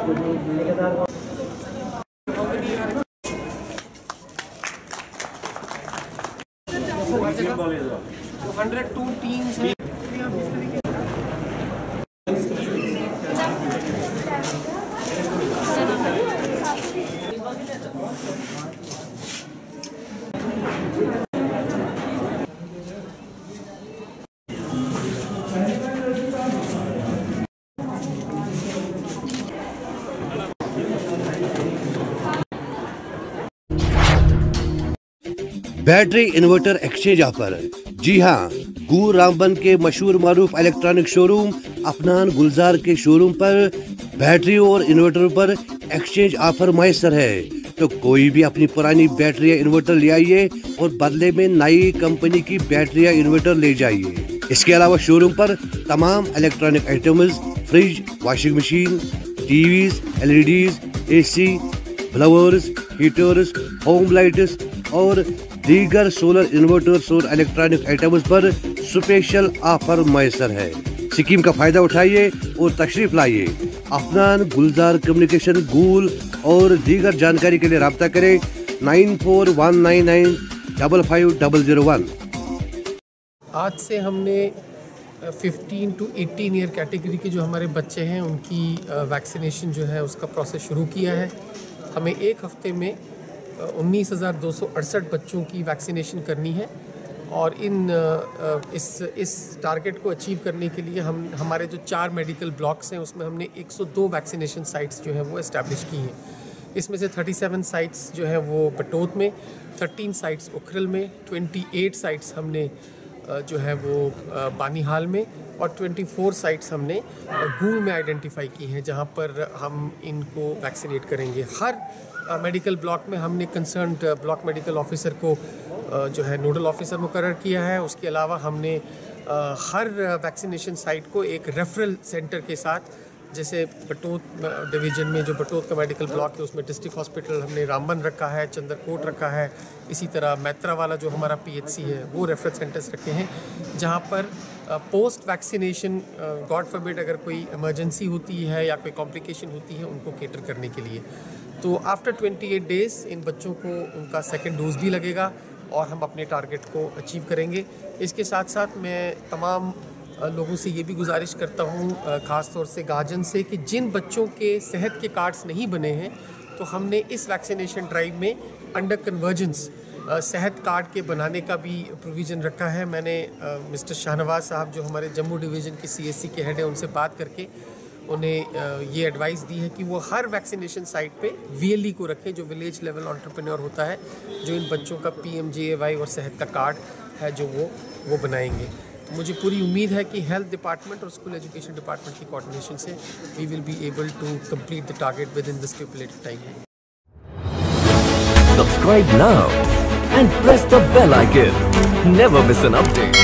102 teams हैं। Battery inverter exchange offer. जी हाँ, गूर रामबन के मशहूर मारूफ इलेक्ट्रॉनिक शोरूम अफनान गुलजार के शोरूम पर बैटरी और इन्वर्टर पर एक्सचेंज ऑफर मैसर है। तो कोई भी अपनी पुरानी बैटरी या इन्वर्टर ले आइए और बदले में नई कंपनी की बैटरी या इन्वर्टर ले जाइए। इसके अलावा शोरूम पर तमाम electronic items, fridge, washing machine, TVs, LEDs, AC, blowers, heaters, home lights और दीगर सोलर इन्वर्टर्स और इलेक्ट्रॉनिक आइटम्स पर स्पेशल ऑफर मैसर है। स्कीम का फायदा उठाइए और तशरीफ लाइए। अफनान गुलजार कम्युनिकेशन गूल और दीगर जानकारी के लिए रब्ता करें 9419955001। आज से हमने 15 to 18 ईयर कैटेगरी के जो हमारे बच्चे हैं उनकी वैक्सीनेशन जो है उसका प्रोसेस शुरू किया है। हमें एक हफ्ते में 19,268 बच्चों की वैक्सीनेशन करनी है और इस टारगेट को अचीव करने के लिए हमारे जो 4 मेडिकल ब्लॉक्स हैं उसमें हमने 102 वैक्सीनेशन साइट्स जो है वो इस्टेब्लिश की हैं। इसमें से 37 साइट्स जो है वो बटोत में, 13 साइट्स उखरल में, 28 साइट्स हमने जो है वो बानीहाल में और 24 साइट्स हमने गूल में आइडेंटिफाई की हैं जहां पर हम इनको वैक्सीनेट करेंगे। हर मेडिकल ब्लॉक में हमने कंसर्न्ड ब्लॉक मेडिकल ऑफिसर को जो है नोडल ऑफिसर मुकर्रर किया है। उसके अलावा हमने हर वैक्सीनेशन साइट को एक रेफरल सेंटर के साथ, जैसे बटोत डिवीज़न में जो बटोत का मेडिकल ब्लॉक है उसमें डिस्ट्रिक्ट हॉस्पिटल हमने रामबन रखा है, चंद्रकोट रखा है, इसी तरह मैत्रा वाला जो हमारा PHC है वो रेफरल सेंटर्स रखे हैं जहां पर पोस्ट वैक्सीनेशन गॉड फॉरबिड अगर कोई इमरजेंसी होती है या कोई कॉम्प्लिकेशन होती है उनको केटर करने के लिए। तो आफ्टर 28 डेज़ इन बच्चों को उनका सेकेंड डोज भी लगेगा और हम अपने टारगेट को अचीव करेंगे। इसके साथ साथ मैं तमाम लोगों से ये भी गुजारिश करता हूँ, ख़ास तौर से गार्जियन से, कि जिन बच्चों के सेहत के कार्ड्स नहीं बने हैं तो हमने इस वैक्सीनेशन ड्राइव में अंडर कन्वर्जेंस सेहत कार्ड के बनाने का भी प्रोविज़न रखा है। मैंने मिस्टर शाहनवाज साहब जो हमारे जम्मू डिवीज़न के CSC के हेड हैं उनसे बात करके उन्हें ये एडवाइस दी है कि वो हर वैक्सीनेशन साइट पे VLE को रखें, जो विलेज लेवल एंटरप्रेन्योर होता है, जो इन बच्चों का PMJAY और सेहत का कार्ड है जो वो बनाएंगे। तो मुझे पूरी उम्मीद है कि हेल्थ डिपार्टमेंट और स्कूल एजुकेशन डिपार्टमेंट की कोऑर्डिनेशन से we will be able to complete the target within the stipulated time. Subscribe now and press the bell icon. Never miss an update.